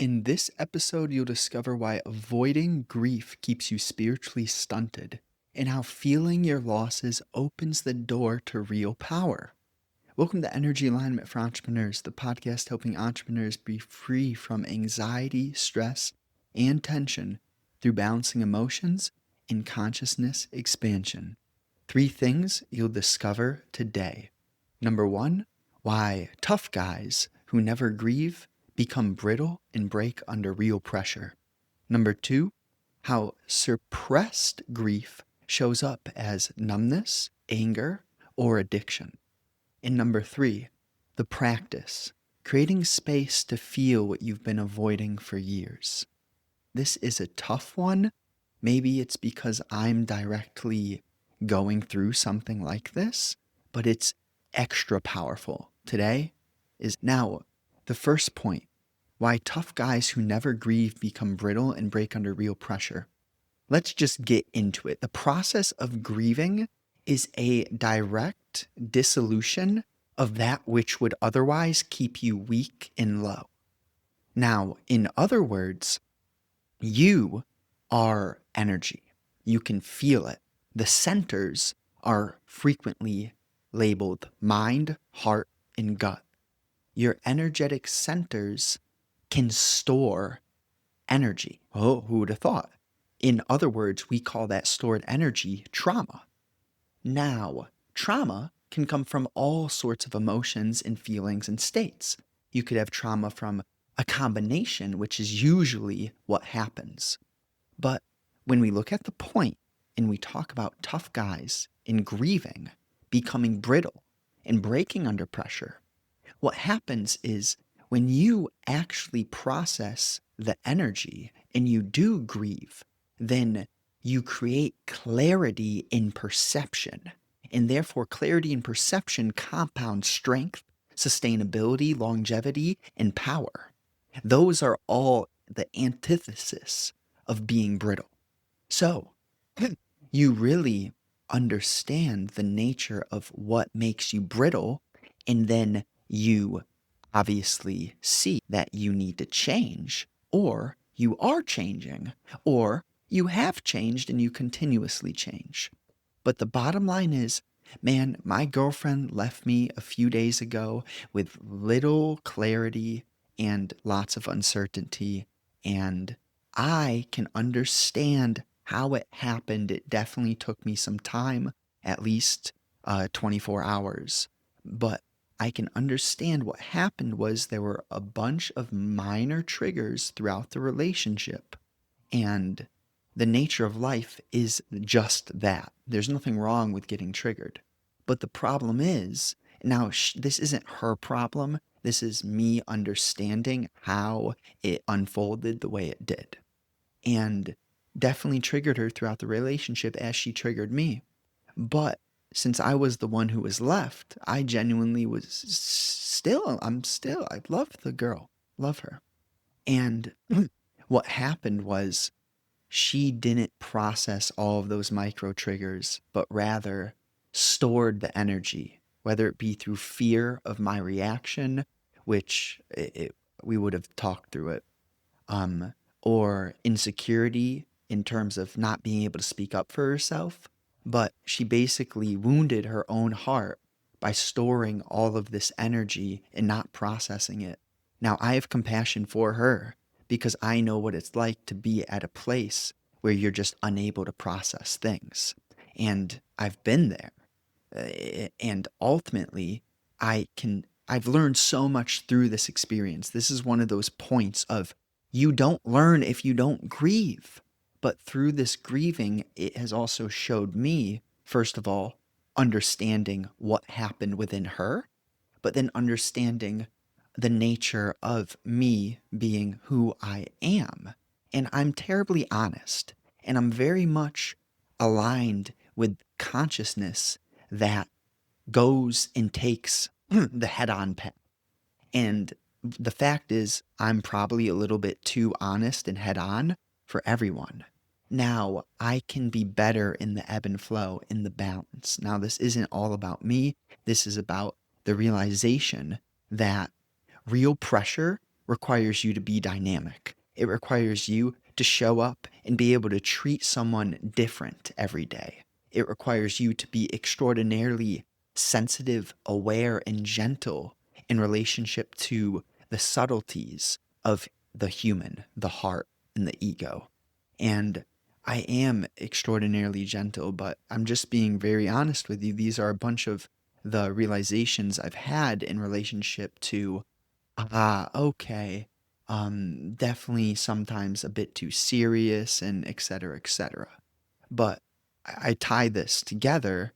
In this episode, you'll discover why avoiding grief keeps you spiritually stunted and how feeling your losses opens the door to real power. Welcome to Energy Alignment for Entrepreneurs, the podcast helping entrepreneurs be free from anxiety, stress, and tension through balancing emotions and consciousness expansion. 3 things you'll discover today. Number 1, why tough guys who never grieve become brittle and break under real pressure. Number 2, how suppressed grief shows up as numbness, anger, or addiction. And number 3, the practice, creating space to feel what you've been avoiding for years. This is a tough one. Maybe it's because I'm directly going through something like this, but it's extra powerful. Today is now the first point, why tough guys who never grieve become brittle and break under real pressure. Let's just get into it. The process of grieving is a direct dissolution of that which would otherwise keep you weak and low. Now, in other words, you are energy. You can feel it. The centers are frequently labeled mind, heart, and gut. Your energetic centers can store energy. Oh, who would have thought? In other words, we call that stored energy trauma. Now, trauma can come from all sorts of emotions and feelings and states. You could have trauma from a combination, which is usually what happens. But when we look at the point and we talk about tough guys in grieving, becoming brittle, and breaking under pressure, what happens is when you actually process the energy and you do grieve, then you create clarity in perception. And therefore, clarity in perception compounds strength, sustainability, longevity, and power. Those are all the antithesis of being brittle. So, you really understand the nature of what makes you brittle, and then you obviously see that you need to change, or you are changing, or you have changed and you continuously change. But the bottom line is, man, my girlfriend left me a few days ago with little clarity and lots of uncertainty, and I can understand how it happened. It definitely took me some time, at least 24 hours, but I can understand what happened was there were a bunch of minor triggers throughout the relationship, and the nature of life is just that. There's nothing wrong with getting triggered. But the problem is, now this isn't her problem. This is me understanding how it unfolded the way it did. And definitely triggered her throughout the relationship as she triggered me. But since I was the one who was left, I genuinely was I love the girl, love her. And what happened was she didn't process all of those micro triggers, but rather stored the energy, whether it be through fear of my reaction, which we would have talked through it, or insecurity in terms of not being able to speak up for herself. But she basically wounded her own heart by storing all of this energy and not processing it. Now, I have compassion for her because I know what it's like to be at a place where you're just unable to process things. And I've been there. And ultimately, I've learned so much through this experience. This is one of those points of you don't learn if you don't grieve. But through this grieving, it has also showed me, first of all, understanding what happened within her, but then understanding the nature of me being who I am. And I'm terribly honest, and I'm very much aligned with consciousness that goes and takes the head-on path. And the fact is, I'm probably a little bit too honest and head-on for everyone. Now, I can be better in the ebb and flow, in the balance. Now, this isn't all about me. This is about the realization that real pressure requires you to be dynamic. It requires you to show up and be able to treat someone different every day. It requires you to be extraordinarily sensitive, aware, and gentle in relationship to the subtleties of the human, the heart, and the ego. And I am extraordinarily gentle, but I'm just being very honest with you. These are a bunch of the realizations I've had in relationship to, okay, definitely sometimes a bit too serious and et cetera, et cetera. But I tie this together.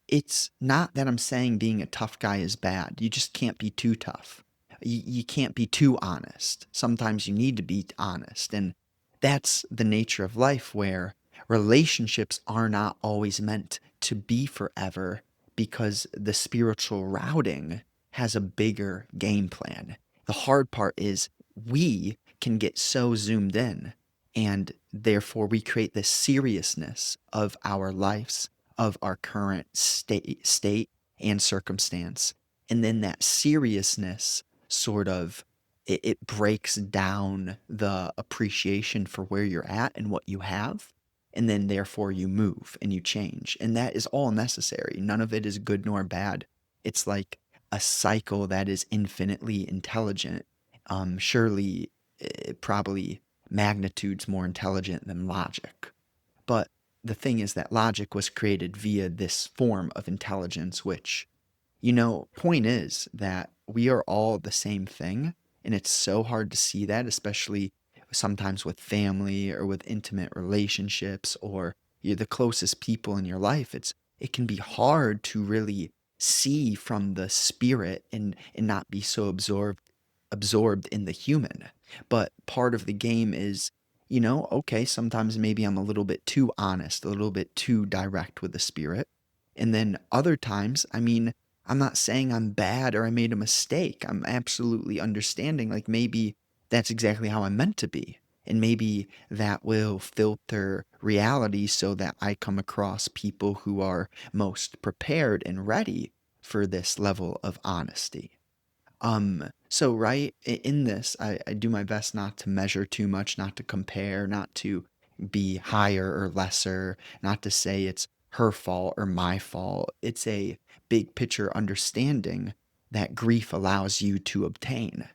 It's not that I'm saying being a tough guy is bad. You just can't be too tough. You can't be too honest. Sometimes you need to be honest. And that's the nature of life where relationships are not always meant to be forever because the spiritual routing has a bigger game plan. The hard part is we can get so zoomed in, and therefore we create this seriousness of our lives, of our current state and circumstance. And then that seriousness sort of it breaks down the appreciation for where you're at and what you have. And then therefore you move and you change. And that is all necessary. None of it is good nor bad. It's like a cycle that is infinitely intelligent. Surely, probably magnitudes more intelligent than logic. But the thing is that logic was created via this form of intelligence, which, point is that we are all the same thing. And it's so hard to see that, especially sometimes with family or with intimate relationships or you're the closest people in your life. It can be hard to really see from the spirit and not be so absorbed in the human. But part of the game is, okay, sometimes maybe I'm a little bit too honest, a little bit too direct with the spirit. And then other times, I mean, I'm not saying I'm bad or I made a mistake. I'm absolutely understanding, like maybe that's exactly how I'm meant to be. And maybe that will filter reality so that I come across people who are most prepared and ready for this level of honesty. So right in this, I do my best not to measure too much, not to compare, not to be higher or lesser, not to say it's her fault or my fault. It's a big picture understanding that grief allows you to obtain.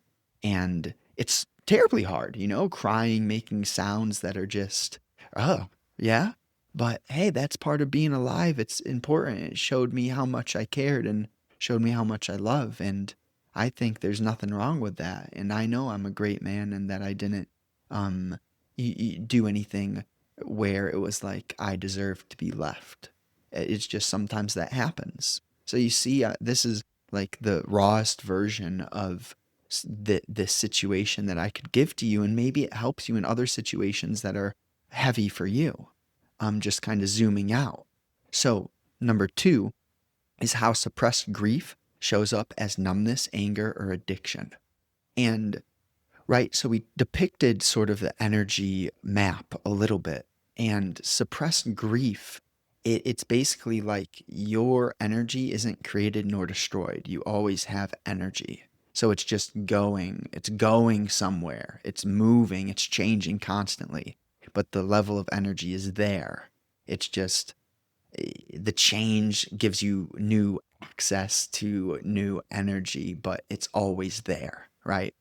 And it's terribly hard, crying, making sounds that are just, oh, yeah. But hey, that's part of being alive. It's important. It showed me how much I cared and showed me how much I love. And I think there's nothing wrong with that. And I know I'm a great man and that I didn't um, do anything where it was like I deserve to be left. It's just sometimes that happens. So you see, this is like the rawest version of this situation that I could give to you. And maybe it helps you in other situations that are heavy for you. Just kind of zooming out. So, number two is how suppressed grief shows up as numbness, anger, or addiction. And right, so we depicted sort of the energy map a little bit. And suppressed grief, it's basically like your energy isn't created nor destroyed. You always have energy. So it's going somewhere, it's moving, it's changing constantly. But the level of energy is there. It's just the change gives you new access to new energy, but it's always there, right?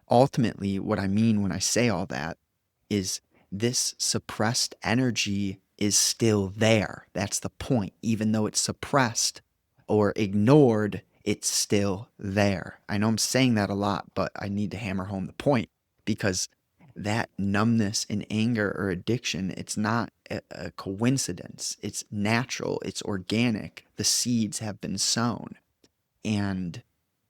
Ultimately, what I mean when I say all that is this suppressed energy is still there. That's the point. Even though it's suppressed or ignored, it's still there. I know I'm saying that a lot, but I need to hammer home the point because that numbness and anger or addiction, it's not a coincidence. It's natural, it's organic. The seeds have been sown. And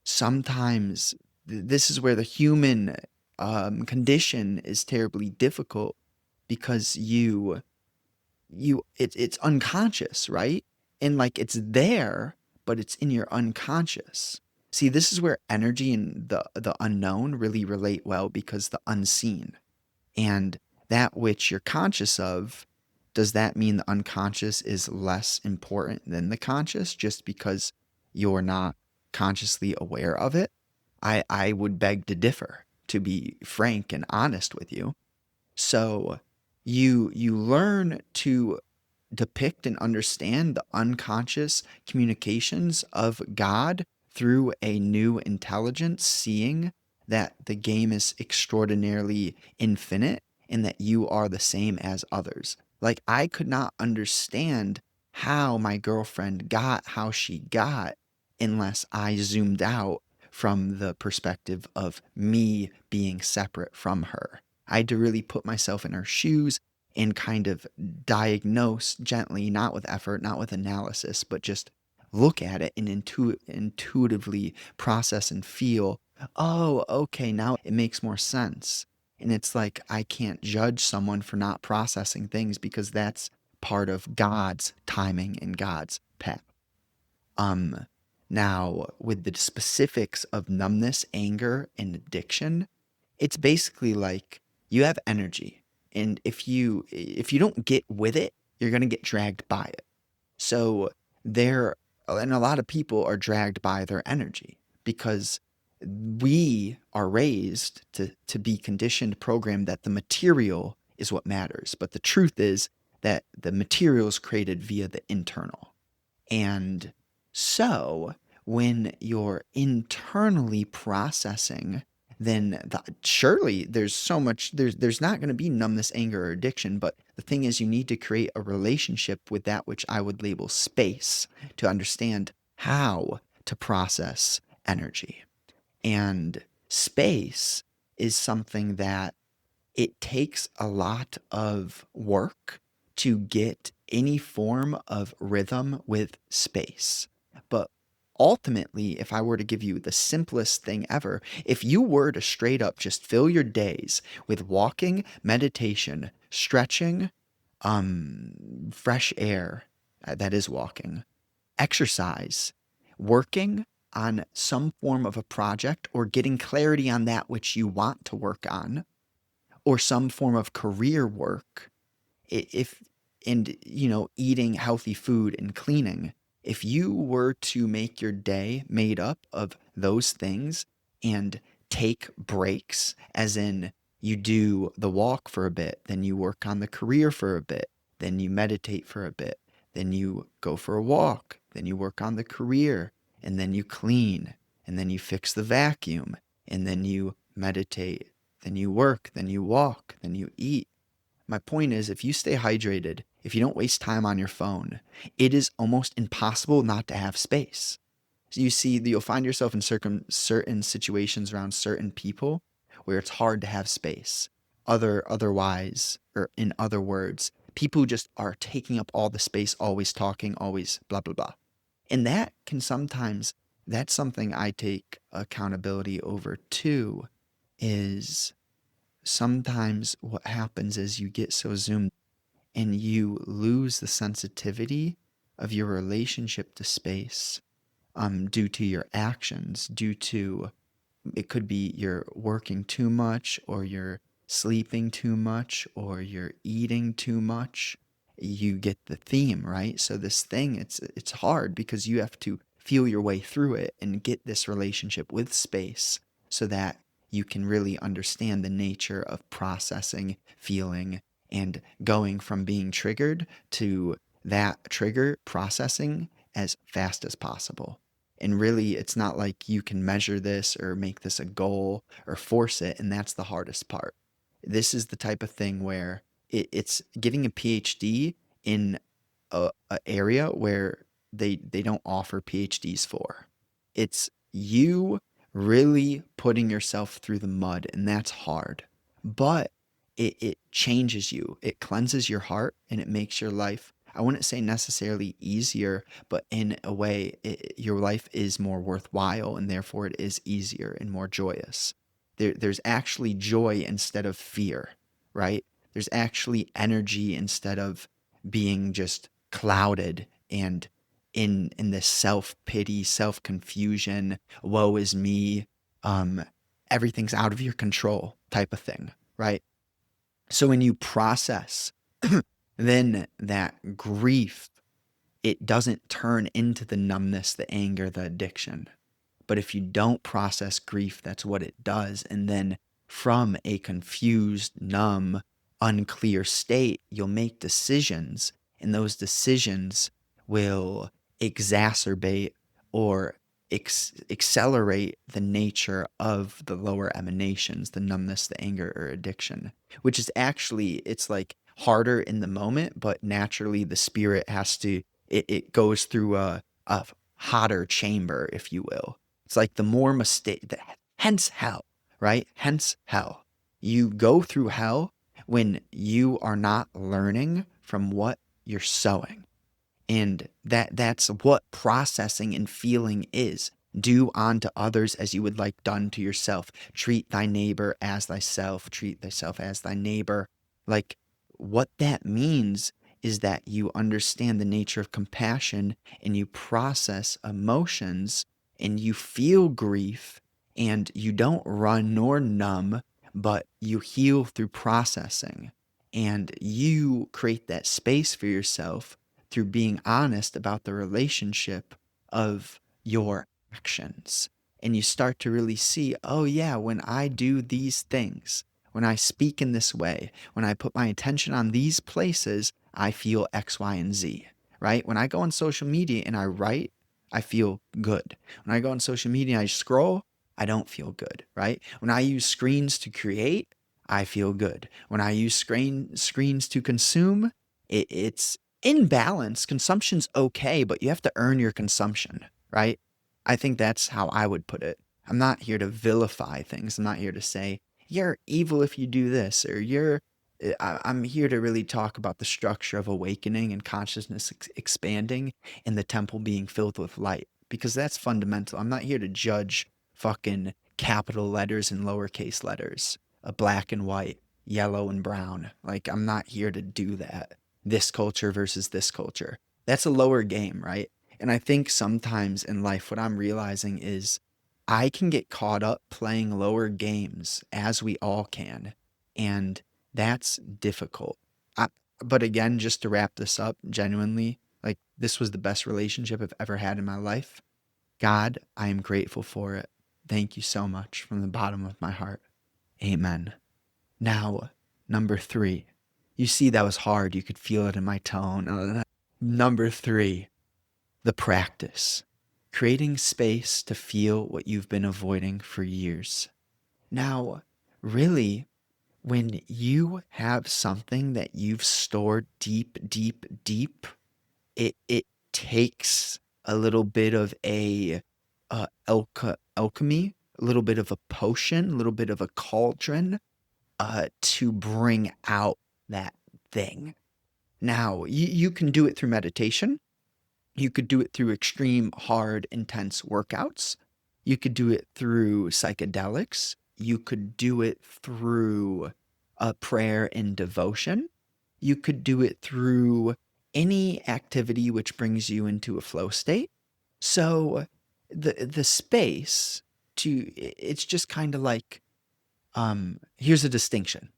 sometimes this is where the human condition is terribly difficult because it's unconscious, right? And like it's there, but it's in your unconscious. See, this is where energy and the unknown really relate well because the unseen and that which you're conscious of, does that mean the unconscious is less important than the conscious just because you're not consciously aware of it? I would beg to differ to be frank and honest with you. So you learn to depict and understand the unconscious communications of God through a new intelligence, seeing that the game is extraordinarily infinite and that you are the same as others. Like, I could not understand how my girlfriend got how she got unless I zoomed out from the perspective of me being separate from her. I had to really put myself in her shoes and kind of diagnose gently, not with effort, not with analysis, but just look at it and intuitively process and feel, oh, okay, now it makes more sense. And it's like, I can't judge someone for not processing things because that's part of God's timing and God's path. Um, Now, with the specifics of numbness, anger, and addiction, it's basically like you have energy, and if you don't get with it, you're gonna get dragged by it. So there, and a lot of people are dragged by their energy because we are raised to be conditioned, programmed that the material is what matters. But the truth is that the material is created via the internal. And so when you're internally processing, then surely there's so much, there's not going to be numbness, anger, or addiction. But the thing is, you need to create a relationship with that which I would label space to understand how to process energy. And space is something that it takes a lot of work to get any form of rhythm with space. But ultimately, if I were to give you the simplest thing ever, if you were to straight up just fill your days with walking, meditation, stretching, fresh air, that is walking, exercise, working on some form of a project or getting clarity on that which you want to work on, or some form of career work, if and eating healthy food and cleaning, if you were to make your day made up of those things and take breaks, as in you do the walk for a bit, then you work on the career for a bit, then you meditate for a bit, then you go for a walk, then you work on the career, and then you clean, and then you fix the vacuum, and then you meditate, then you work, then you walk, then you eat. My point is, if you stay hydrated, if you don't waste time on your phone, it is almost impossible not to have space. So you see, you'll find yourself in certain situations around certain people where it's hard to have space. Otherwise, or in other words, people who just are taking up all the space, always talking, always blah, blah, blah. And that can sometimes, that's something I take accountability over too, is sometimes what happens is you get so zoomed and you lose the sensitivity of your relationship to space, due to your actions, due to, it could be you're working too much, or you're sleeping too much, or you're eating too much. You get the theme, right? So this thing, it's hard because you have to feel your way through it and get this relationship with space so that you can really understand the nature of processing, feeling, and going from being triggered to that trigger processing as fast as possible. And really, it's not like you can measure this or make this a goal or force it. And that's the hardest part. This is the type of thing where it's getting a PhD in a area where they don't offer PhDs for. It's you really putting yourself through the mud, and that's hard. But it changes you. It cleanses your heart and it makes your life, I wouldn't say necessarily easier, but in a way, your life is more worthwhile and therefore it is easier and more joyous. There's actually joy instead of fear, right? There's actually energy instead of being just clouded and in this self-pity, self-confusion, woe is me, um, everything's out of your control type of thing, right? So when you process, then that grief, it doesn't turn into the numbness, the anger, the addiction. But if you don't process grief, that's what it does. And then from a confused, numb, unclear state, you'll make decisions, and those decisions will exacerbate or accelerate the nature of the lower emanations, the numbness, the anger, or addiction, which is actually, it's like harder in the moment, but naturally the spirit has to, it goes through a hotter chamber, if you will. It's like the more mistake, hence hell, right? Hence hell. You go through hell when you are not learning from what you're sowing. And that's what processing and feeling is. Do unto others as you would like done to yourself. Treat thy neighbor as thyself. Treat thyself as thy neighbor. Like, what that means is that you understand the nature of compassion and you process emotions and you feel grief and you don't run nor numb, but you heal through processing. And you create that space for yourself through being honest about the relationship of your actions. And you start to really see, oh, yeah, when I do these things, when I speak in this way, when I put my attention on these places, I feel X, Y, and Z, right? When I go on social media and I write, I feel good. When I go on social media and I scroll, I don't feel good, right? When I use screens to create, I feel good. When I use screens to consume, it's in balance. Consumption's okay, but you have to earn your consumption, right? I think that's how I would put it. I'm not here to vilify things. I'm not here to say, you're evil if you do this, or I'm here to really talk about the structure of awakening and consciousness expanding and the temple being filled with light, because that's fundamental. I'm not here to judge fucking capital letters and lowercase letters, a black and white, yellow and brown. Like, I'm not here to do that. This culture versus this culture. That's a lower game, right? And I think sometimes in life, what I'm realizing is I can get caught up playing lower games, as we all can. And that's difficult. I, but again, just to wrap this up, genuinely, like, this was the best relationship I've ever had in my life. God, I am grateful for it. Thank you so much from the bottom of my heart. Amen. Now, number 3. You see, that was hard. You could feel it in my tone. Number 3, the practice. Creating space to feel what you've been avoiding for years. Now, really, when you have something that you've stored deep, deep, deep, it takes a little bit of a alchemy, a little bit of a potion, a little bit of a cauldron to bring out that thing. Now, you can do it through meditation. You could do it through extreme, hard, intense workouts. You could do it through psychedelics. You could do it through prayer and devotion. You could do it through any activity which brings you into a flow state. So the space to, it's just kind of like, here's a distinction.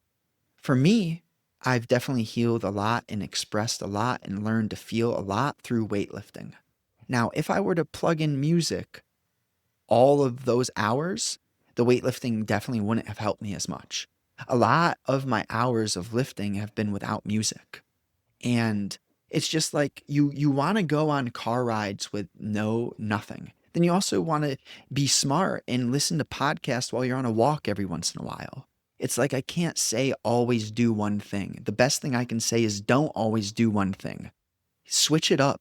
For me, I've definitely healed a lot and expressed a lot and learned to feel a lot through weightlifting. Now, if I were to plug in music all of those hours, the weightlifting definitely wouldn't have helped me as much. A lot of my hours of lifting have been without music. And it's just like you want to go on car rides with nothing. Then you also want to be smart and listen to podcasts while you're on a walk every once in a while. It's like I can't say always do one thing. The best thing I can say is don't always do one thing. Switch it up.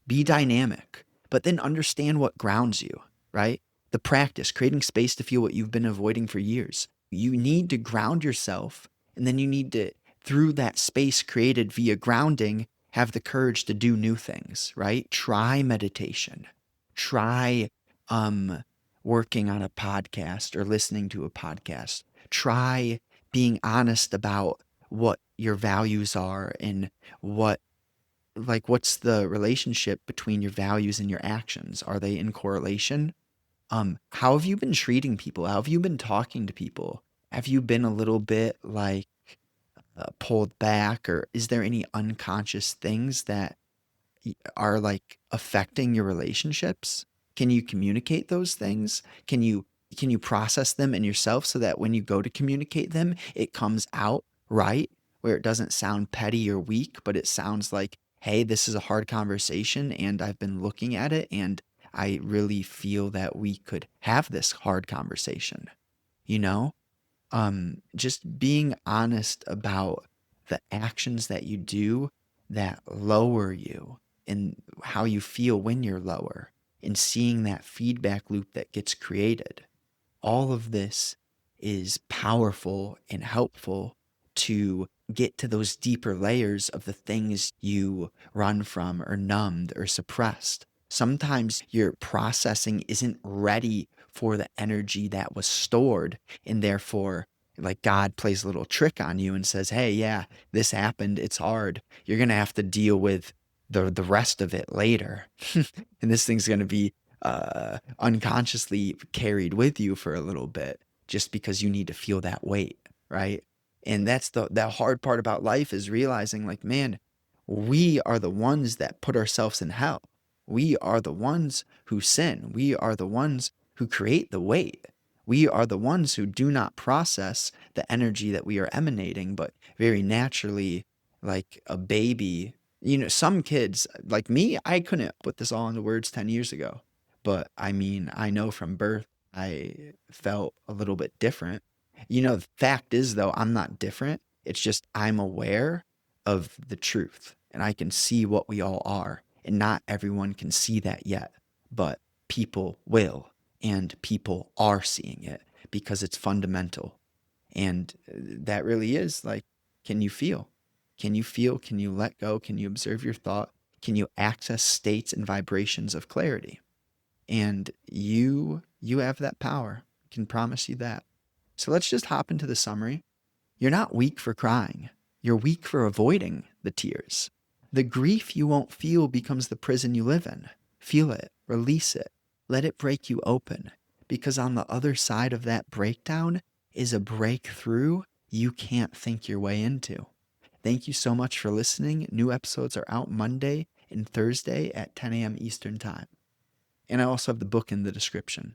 Be dynamic, but then understand what grounds you, right? The practice, creating space to feel what you've been avoiding for years. You need to ground yourself, and then you need to, through that space created via grounding, have the courage to do new things, right? Try meditation. Try working on a podcast or listening to a podcast. Try being honest about what your values are and what's the relationship between your values and your actions? Are they in correlation? How have you been treating people? How have you been talking to people? Have you been a little bit like pulled back, or is there any unconscious things that are like affecting your relationships? Can you communicate those things? Can you Can you process them in yourself so that when you go to communicate them, it comes out right, where it doesn't sound petty or weak, but it sounds like, hey, this is a hard conversation and I've been looking at it and I really feel that we could have this hard conversation, you know? Just being honest about the actions that you do that lower you and how you feel when you're lower and seeing that feedback loop that gets created. All of this is powerful and helpful to get to those deeper layers of the things you run from or numbed or suppressed. Sometimes your processing isn't ready for the energy that was stored, and therefore, like God plays a little trick on you and says, "Hey, yeah, this happened. It's hard. You're gonna have to deal with the rest of it later, and this thing's gonna be unconsciously carried with you for a little bit just because you need to feel that weight, right? And that's the hard part about life is realizing like, man, we are the ones that put ourselves in hell. We are the ones who sin. We are the ones who create the weight. We are the ones who do not process the energy that we are emanating, but very naturally, like a baby, some kids, like me, I couldn't put this all into words 10 years ago. But I mean, I know from birth I felt a little bit different. The fact is, though, I'm not different. It's just I'm aware of the truth and I can see what we all are. And not everyone can see that yet, but people will. And people are seeing it because it's fundamental. And that really is like, can you feel? Can you feel? Can you let go? Can you observe your thought? Can you access states and vibrations of clarity? And you have that power. I can promise you that. So let's just hop into the summary. You're not weak for crying. You're weak for avoiding the tears. The grief you won't feel becomes the prison you live in. Feel it, release it, let it break you open. Because on the other side of that breakdown is a breakthrough you can't think your way into. Thank you so much for listening. New episodes are out Monday and Thursday at 10 a.m. Eastern Time. And I also have the book in the description.